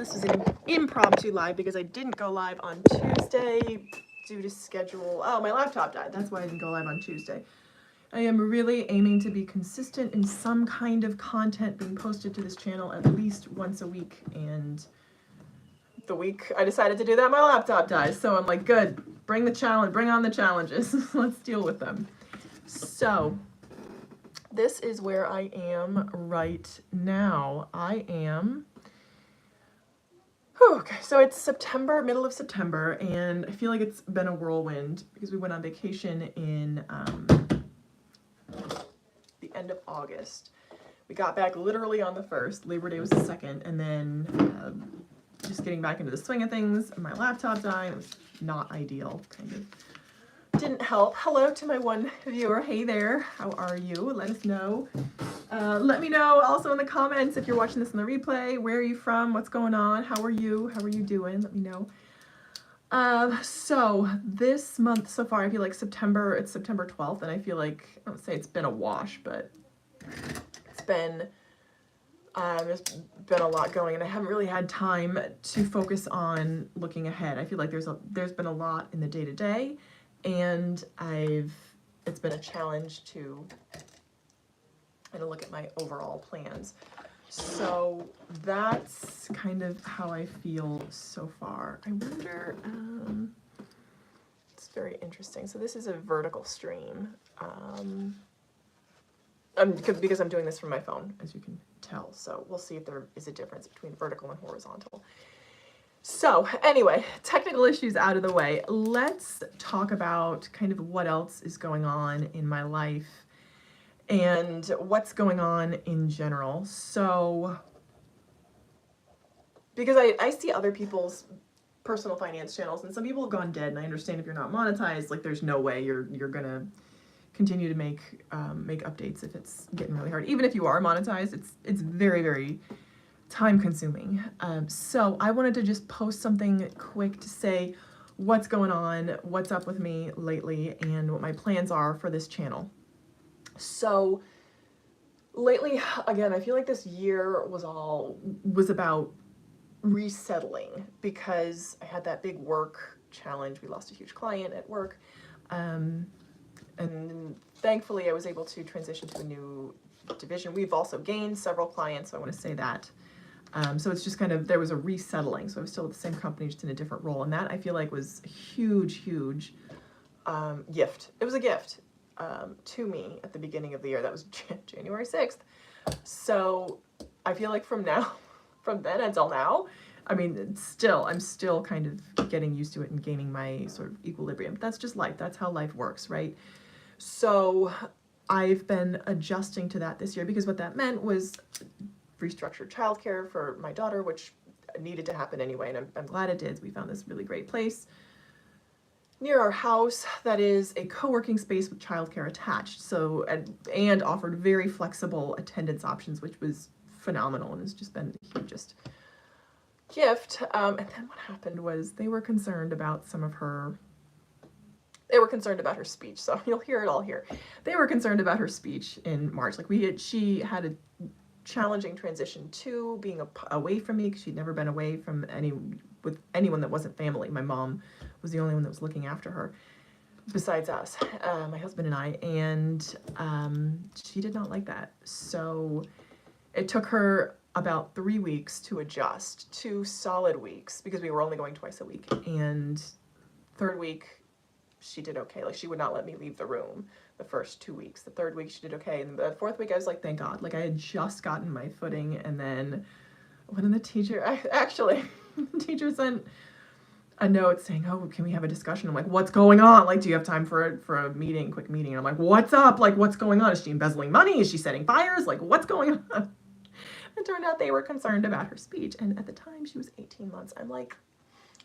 this was an impromptu live because I didn't go live on Tuesday due to schedule. Oh, my laptop died. That's why I didn't go live on Tuesday. I am really aiming to be consistent in some kind of content being posted to this channel at least once a week, and the week I decided to do that, my laptop dies. So I'm like, good, bring the challenge, bring on the challenges. Let's deal with them. So this is where I am right now. I am, okay, so it's September, middle of September, and I feel like it's been a whirlwind because we went on vacation in the end of August. We got back literally on the 1st, Labor Day was the 2nd, and then just getting back into the swing of things. My laptop died. It was not ideal, kind of didn't help. Hello to my one viewer. Hey there, how are you? Let us know. Let me know also in the comments if you're watching this in the replay. Where are you from? What's going on? How are you? How are you doing? Let me know. So this month so far, I feel like September, it's September 12th, and I feel like, I don't say it's been a wash, but it's been, there's been a lot going, and I haven't really had time to focus on looking ahead. I feel like there's been a lot in the day-to-day, and it's been a challenge to kind of look at my overall plans. So that's kind of how I feel so far. I wonder, it's very interesting. So this is a vertical stream, because I'm doing this from my phone, as you can tell. So we'll see if there is a difference between vertical and horizontal. So anyway, technical issues out of the way. Let's talk about kind of what else is going on in my life and what's going on in general. So, because I see other people's personal finance channels, and some people have gone dead, and I understand if you're not monetized, like there's no way you're gonna continue to make updates if it's getting really hard. Even if you are monetized, it's very, very time consuming. So I wanted to just post something quick to say what's going on, what's up with me lately, and what my plans are for this channel. So lately, again, I feel like this year was about resettling because I had that big work challenge. We lost a huge client at work. And thankfully I was able to transition to a new division. We've also gained several clients, so I want to say that. So it's just kind of, there was a resettling. So I was still at the same company, just in a different role. And that I feel like was a huge, huge gift. It was a gift to me at the beginning of the year. That was January 6th. So I feel like from then until now, I mean, I'm still kind of getting used to it and gaining my sort of equilibrium. But that's just life. That's how life works, right? So I've been adjusting to that this year because what that meant was restructured childcare for my daughter, which needed to happen anyway, and I'm glad it did. We found this really great place near our house that is a co-working space with childcare attached. So and offered very flexible attendance options, which was phenomenal, and has just been a huge gift. And then what happened was they were concerned about her speech. So you'll hear it all here. They were concerned about her speech in March. Like she had a challenging transition to being away from me because she'd never been away from anyone that wasn't family. My mom was the only one that was looking after her besides us, my husband and I, and she did not like that. So it took her about 3 weeks to adjust, 2 solid weeks, because we were only going twice a week. And 3rd week, she did okay. Like, she would not let me leave the room the first 2 weeks. The 3rd week, she did okay. And the 4th week, I was like, thank God. Like, I had just gotten my footing. And then when the teacher, the teacher sent a note saying, oh, can we have a discussion? I'm like, what's going on? Like, do you have time for a meeting, quick meeting? And I'm like, what's up? Like, what's going on? Is she embezzling money? Is she setting fires? Like, what's going on? It turned out they were concerned about her speech. And at the time, she was 18 months. I'm like,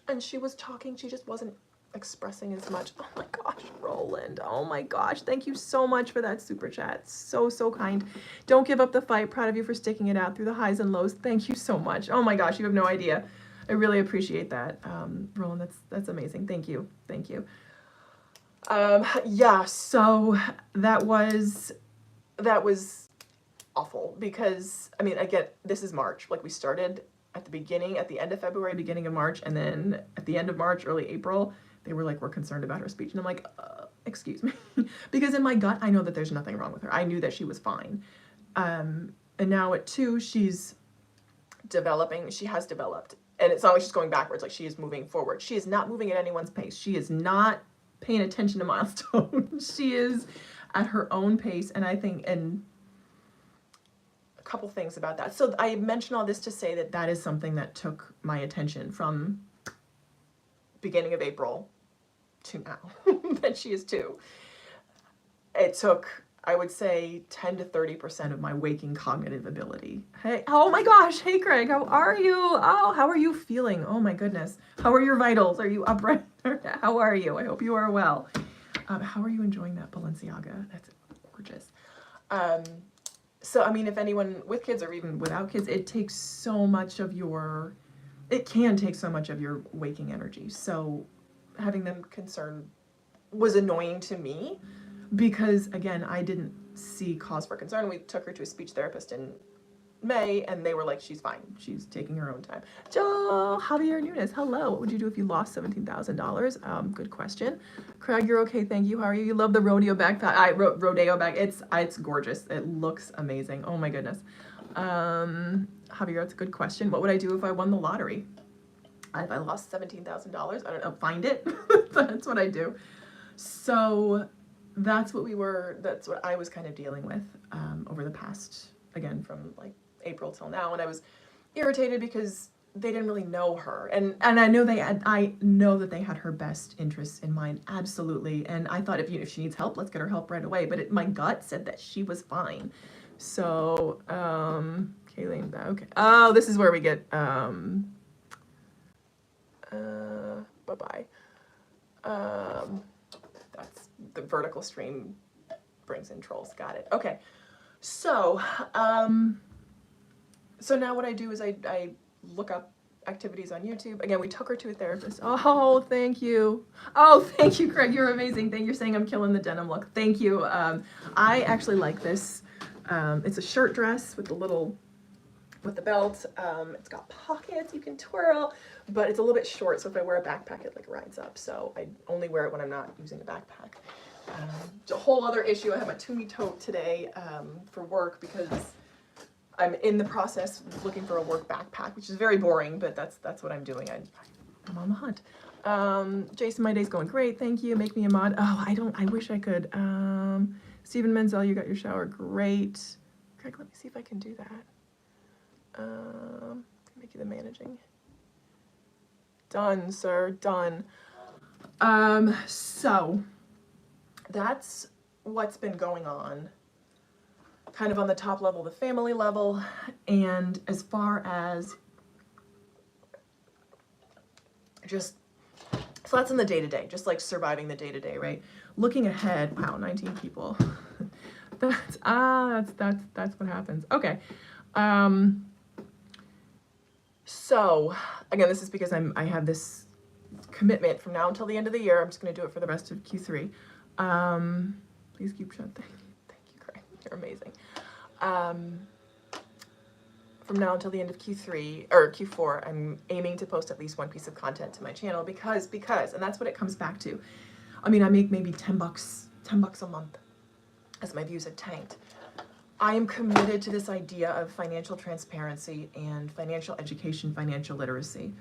and she was talking, she just wasn't expressing as much. Oh my gosh, Roland. Oh my gosh. Thank you so much for that super chat. So, so kind. Don't give up the fight. Proud of you for sticking it out through the highs and lows. Thank you so much. Oh my gosh, you have no idea. I really appreciate that. Roland, that's amazing. Thank you. Thank you. Yeah, so that was awful because, I mean, again, this is March. Like, we started at the end of February, beginning of March, and then at the end of March, early April, they were like, we're concerned about her speech. And I'm like, excuse me. Because in my gut, I know that there's nothing wrong with her. I knew that she was fine. And now at 2, she has developed. And it's not like she's going backwards, like she is moving forward. She is not moving at anyone's pace. She is not paying attention to milestones. She is at her own pace. And I think, and a couple things about that. So I mention all this to say that that is something that took my attention from beginning of April to now, that she is 2. It took, I would say, 10 to 30% of my waking cognitive ability. Hey, oh my gosh, hey Craig, how are you? Oh, how are you feeling? Oh my goodness. How are your vitals? Are you upright? How are you? I hope you are well. How are you enjoying that Balenciaga? That's gorgeous. So, I mean, if anyone with kids or even without kids, it can take so much of your waking energy. So having them concerned was annoying to me because, again, I didn't see cause for concern. We took her to a speech therapist in May, and they were like, she's fine. She's taking her own time. Javier Nunes, hello. What would you do if you lost $17,000? Good question. Craig, you're okay. Thank you. How are you? You love the rodeo backpack. Rodeo bag. It's gorgeous. It looks amazing. Oh my goodness. Javier, that's a good question. What would I do if I won the lottery? If I lost $17,000, I don't know, find it. That's what I do. So that's what I was kind of dealing with over the past, again, from like April till now. And I was irritated because they didn't really know her. And I know that they had her best interests in mind, absolutely. And I thought if she needs help, let's get her help right away. But my gut said that she was fine. So, Kayleen, okay. Oh, this is where we get, bye-bye. That's the vertical stream brings in trolls. Got it. Okay. So now what I do is I look up activities on YouTube. Again, we took her to a therapist. Oh, thank you. Oh, thank you, Craig. You're amazing. You're saying I'm killing the denim look. Thank you. I actually like this. It's a shirt dress with the belt. It's got pockets you can twirl, but it's a little bit short. So if I wear a backpack, it like rides up. So I only wear it when I'm not using a backpack. It's a whole other issue. I have my Tumi tote today for work because I'm in the process of looking for a work backpack, which is very boring, but that's what I'm doing. I'm on the hunt. Jason, my day's going great. Thank you. Make me a mod. Oh, I wish I could. Stephen Menzel, you got your shower. Great. Craig, let me see if I can do that. Make you the managing. Done, sir. Done. So that's what's been going on kind of on the top level, the family level, and as far as just, so that's in the day-to-day, just like surviving the day-to-day, right? Looking ahead, wow, 19 people. That's what happens. Okay. So again, this is because I have this commitment from now until the end of the year. I'm just going to do it for the rest of Q3. Please keep shut. Thank you, Craig. You're amazing. From now until the end of Q3 or Q4, I'm aiming to post at least one piece of content to my channel because, and that's what it comes back to. I mean, I make maybe $10 a month as my views have tanked. I am committed to this idea of financial transparency and financial education, financial literacy.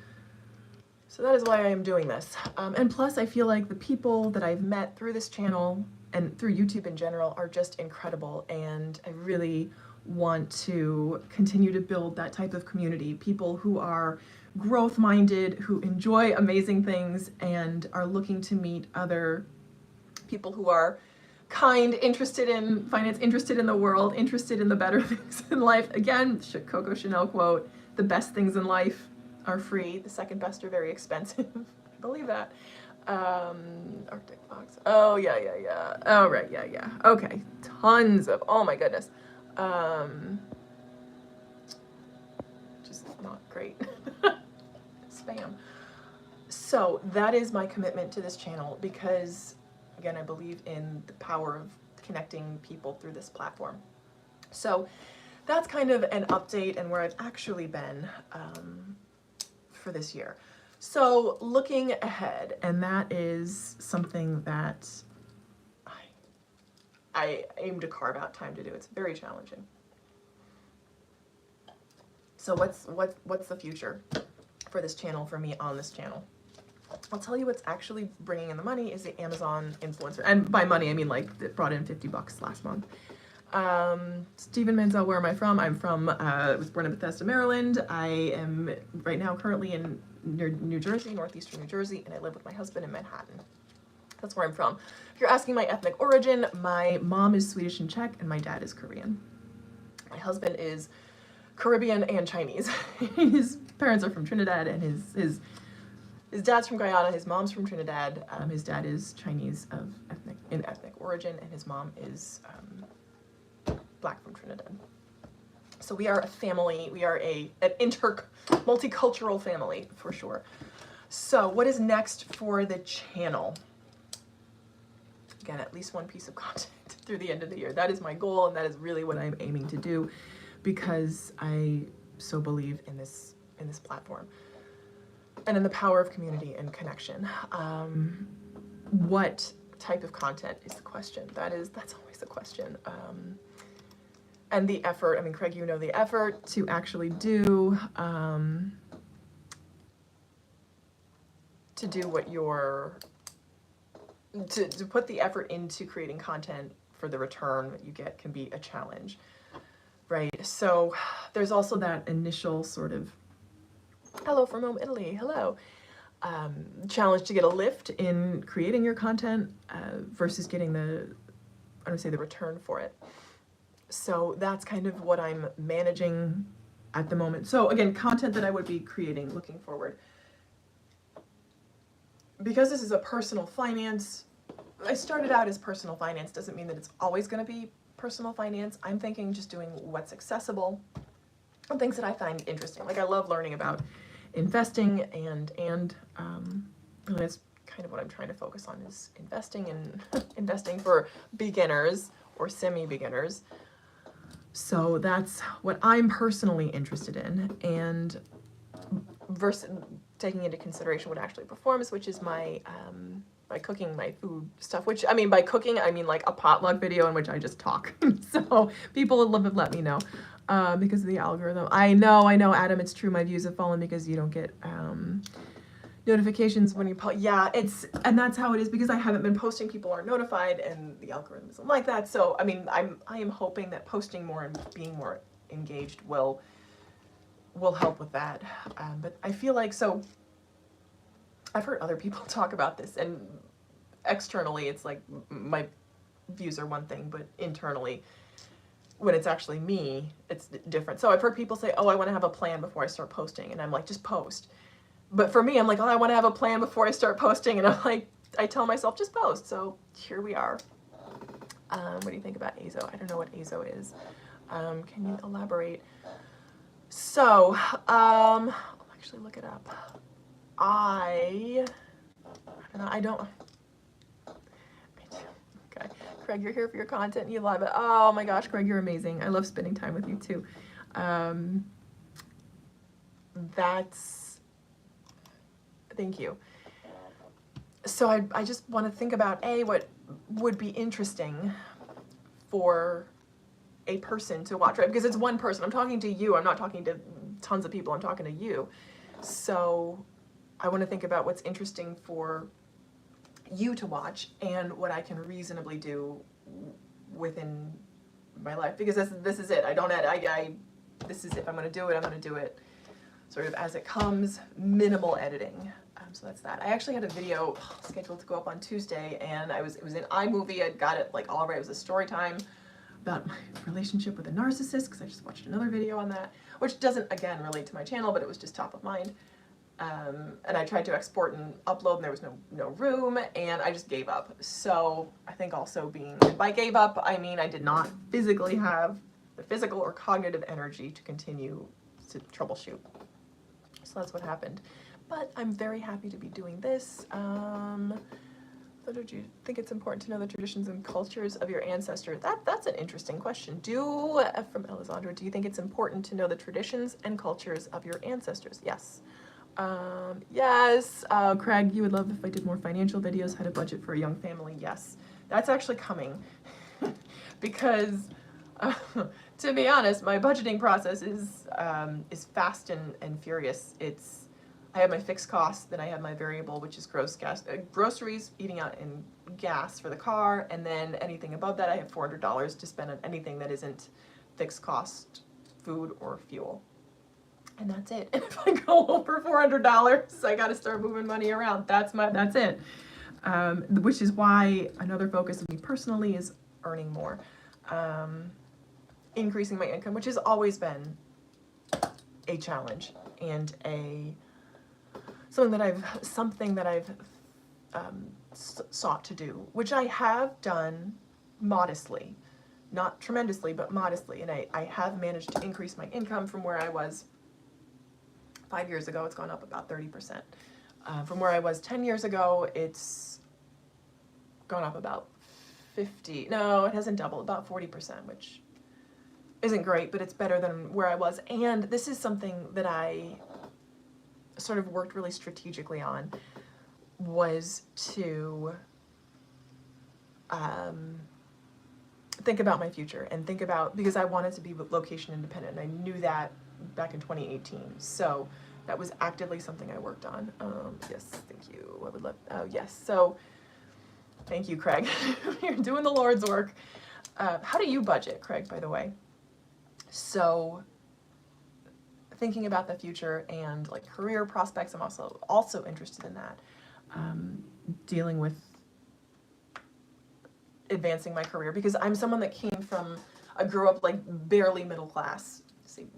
So that is why I am doing this. And plus, I feel like the people that I've met through this channel and through YouTube in general are just incredible. And I really want to continue to build that type of community. People who are growth-minded, who enjoy amazing things, and are looking to meet other people who are kind, interested in finance, interested in the world, interested in the better things in life. Again, Coco Chanel quote, the best things in life are free, the second best are very expensive. Believe that. Arctic Fox. Oh, yeah. Oh, right, yeah. Okay, tons of, oh my goodness. Just not great. Spam. So that is my commitment to this channel because, again, I believe in the power of connecting people through this platform. So that's kind of an update and where I've actually been for this year. So looking ahead, and that is something that I aim to carve out time to do. It's very challenging. So what's the future for this channel, for me on this channel? I'll tell you what's actually bringing in the money is the Amazon influencer. And by money, I mean like it brought in $50 last month. Stephen Manzel, where am I from? I'm from, I was born in Bethesda, Maryland. I am right now currently in New Jersey, northeastern New Jersey, and I live with my husband in Manhattan. That's where I'm from. If you're asking my ethnic origin, my mom is Swedish and Czech, and my dad is Korean. My husband is Caribbean and Chinese. His parents are from Trinidad, and his dad's from Guyana, his mom's from Trinidad. His dad is Chinese of ethnic origin, and his mom is Black from Trinidad. So we are a family. We are an multicultural family for sure. So what is next for the channel? Again, at least one piece of content through the end of the year. That is my goal, and that is really what I'm aiming to do, because I so believe in this platform and in the power of community and connection. What type of content is the question? That's always the question. And the effort. I mean, Craig, you know the effort to actually do what you're. To put the effort into creating content for the return that you get can be a challenge, right? So there's also that initial sort of, hello from Rome, Italy, hello, challenge to get a lift in creating your content versus getting the return for it. So that's kind of what I'm managing at the moment. So again, content that I would be creating looking forward. Because this is a personal finance, I started out as personal finance, doesn't mean that it's always going to be personal finance. I'm thinking just doing what's accessible and things that I find interesting. Like I love learning about investing and really that's kind of what I'm trying to focus on is investing and investing for beginners or semi-beginners. So that's what I'm personally interested in, and versus taking into consideration what actually performs, which is my cooking, my food stuff, which, I mean, by cooking, I mean like a potluck video in which I just talk. So people have let me know because of the algorithm. I know, Adam, it's true, my views have fallen because you don't get notifications when you post. Yeah, and that's how it is because I haven't been posting, people aren't notified, and the algorithm isn't like that. So, I mean, I am hoping that posting more and being more engaged will help with that. But I feel like, so I've heard other people talk about this, and externally it's like my views are one thing, but internally when it's actually me, it's different. So I've heard people say, oh, I want to have a plan before I start posting, and I'm like, just post. But for me, I'm like, oh, I want to have a plan before I start posting, and I'm like, I tell myself, just post. So here we are. What do you think about Azo? I don't know what Azo is. Can you elaborate? So, I'll actually look it up. I don't know. Okay. Craig, you're here for your content and you love it. Oh my gosh, Craig, you're amazing. I love spending time with you too. Thank you. So I just want to think about what would be interesting for a person to watch, right? Because it's one person. I'm talking to you. I'm not talking to tons of people. I'm talking to you. So I want to think about what's interesting for you to watch and what I can reasonably do within my life. Because this is it. This is if I'm going to do it, I'm going to do it sort of as it comes, minimal editing. So that's that. I actually had a video scheduled to go up on Tuesday, and it was in iMovie. I got it like all right. It was a story time about my relationship with a narcissist, because I just watched another video on that, which doesn't, again, relate to my channel, but it was just top of mind. And I tried to export and upload, and there was no room, and I just gave up. So I think also by gave up, I mean I did not physically have the physical or cognitive energy to continue to troubleshoot. So that's what happened. But I'm very happy to be doing this. So do you think it's important to know the traditions and cultures of your ancestors? That's an interesting question. From Alessandra, do you think it's important to know the traditions and cultures of your ancestors? Yes. Yes. Craig, you would love if I did more financial videos, how to budget for a young family. Yes. That's actually coming. Because, to be honest, my budgeting process is fast and furious. I have my fixed costs, then I have my variable, which is groceries, eating out, and gas for the car, and then anything above that, I have $400 to spend on anything that isn't fixed cost, food or fuel. And that's it. And if I go over $400, I got to start moving money around. That's it. Which is why another focus of me personally is earning more, increasing my income, which has always been a challenge and something that I've sought to do, which I have done modestly, not tremendously, but modestly, and I have managed to increase my income from where I was 5 years ago. It's gone up about 30%. From where I was 10 years ago, it's gone up about 50. No, it hasn't doubled, about 40%, which isn't great, but it's better than where I was. And this is something that I sort of worked really strategically on, was to think about my future and because I wanted to be location independent, and I knew that back in 2018. So that was actively something I worked on. Yes, thank you. I would love, oh yes. So thank you, Craig. You're doing the Lord's work. How do you budget, Craig, by the way? So thinking about the future and like career prospects, I'm also interested in that. Dealing with advancing my career, because I'm someone that I grew up like barely middle class. See,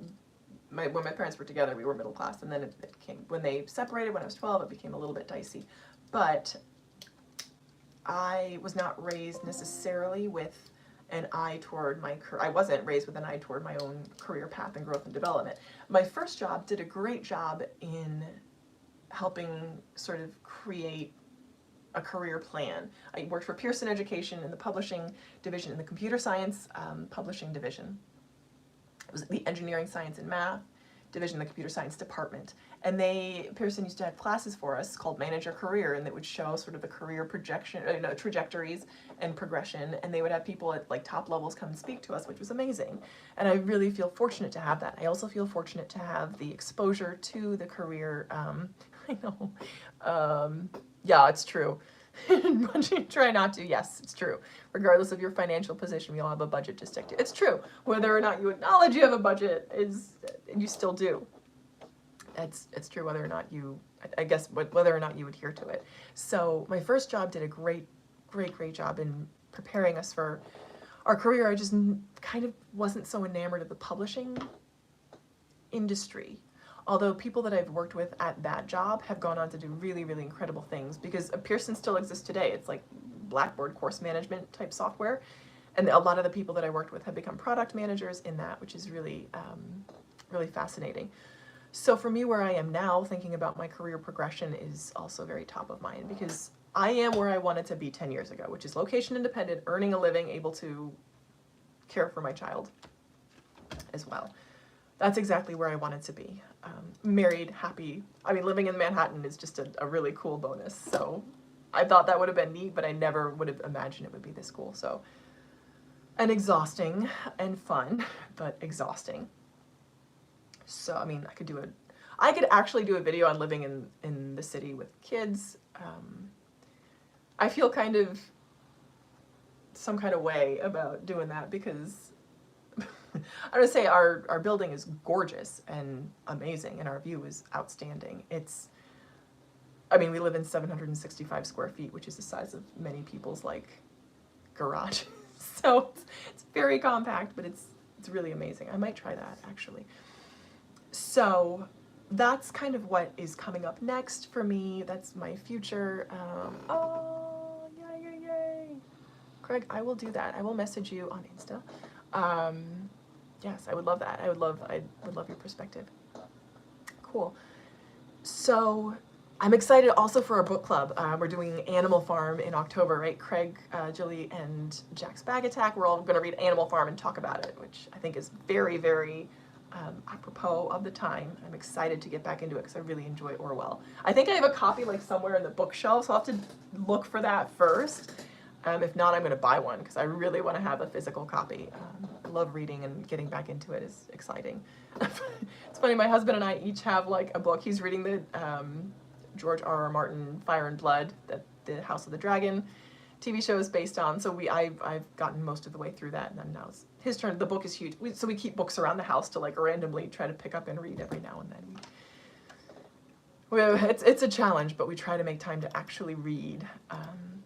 when my parents were together, we were middle class, and then when they separated when I was 12, it became a little bit dicey. But I was not raised necessarily with an eye toward my career. I wasn't raised with an eye toward my own career path and growth and development. My first job did a great job in helping sort of create a career plan. I worked for Pearson Education in the publishing division, in the computer science publishing division. It was the engineering, science, and math division, the computer science department. And Pearson used to have classes for us called Manage Your Career, and that would show sort of the career trajectories and progression. And they would have people at like top levels come and speak to us, which was amazing. And I really feel fortunate to have that. I also feel fortunate to have the exposure to the career. I know. Yeah, it's true. Try not to. Yes, it's true. Regardless of your financial position, we all have a budget to stick to. It's true. Whether or not you acknowledge you have a budget you still do. It's true whether or not whether or not you adhere to it. So my first job did a great job in preparing us for our career. I just kind of wasn't so enamored of the publishing industry. Although people that I've worked with at that job have gone on to do really, really incredible things, because Pearson still exists today. It's like Blackboard course management type software. And a lot of the people that I worked with have become product managers in that, which is really, really fascinating. So for me, where I am now, thinking about my career progression is also very top of mind, because I am where I wanted to be 10 years ago, which is location independent, earning a living, able to care for my child as well. That's exactly where I wanted to be. Married, happy. I mean, living in Manhattan is just a really cool bonus. So I thought that would have been neat, but I never would have imagined it would be this cool. So, and exhausting and fun, but exhausting. So, I mean, I could actually do a video on living in the city with kids. I feel kind of some kind of way about doing that, because I would say our building is gorgeous and amazing, and our view is outstanding. We live in 765 square feet, which is the size of many people's garage. So it's very compact, but it's really amazing. I might try that actually. So that's kind of what is coming up next for me. That's my future. Oh, yay. Craig, I will do that. I will message you on Insta. Yes, I would love that. I would love your perspective. Cool. So I'm excited also for our book club. We're doing Animal Farm in October, right? Craig, Jilly, and Jack's Bag Attack. We're all going to read Animal Farm and talk about it, which I think is very, very apropos of the time. I'm excited to get back into it because I really enjoy Orwell. I think I have a copy like somewhere in the bookshelf, so I'll have to look for that first. If not, I'm going to buy one because I really want to have a physical copy. I love reading, and getting back into it is exciting. It's funny, my husband and I each have like a book. He's reading the George R.R. Martin Fire and Blood that the House of the Dragon TV show is based on. So I've gotten most of the way through that, and then now it's his turn. The book is huge, so we keep books around the house to like randomly try to pick up and read every now and then. It's a challenge, but we try to make time to actually read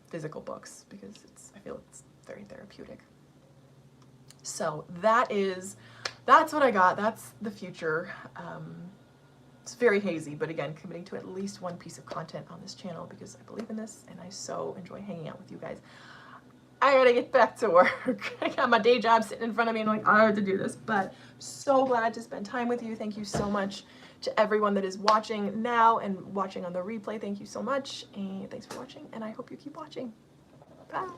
physical books because I feel it's very therapeutic. So that's what I got. That's the future. It's very hazy, but again, committing to at least one piece of content on this channel because I believe in this and I so enjoy hanging out with you guys. I gotta get back to work. I got my day job sitting in front of me and I'm like, I have to do this, but so glad to spend time with you. Thank you so much to everyone that is watching now and watching on the replay. Thank you so much, and thanks for watching, and I hope you keep watching. Bye.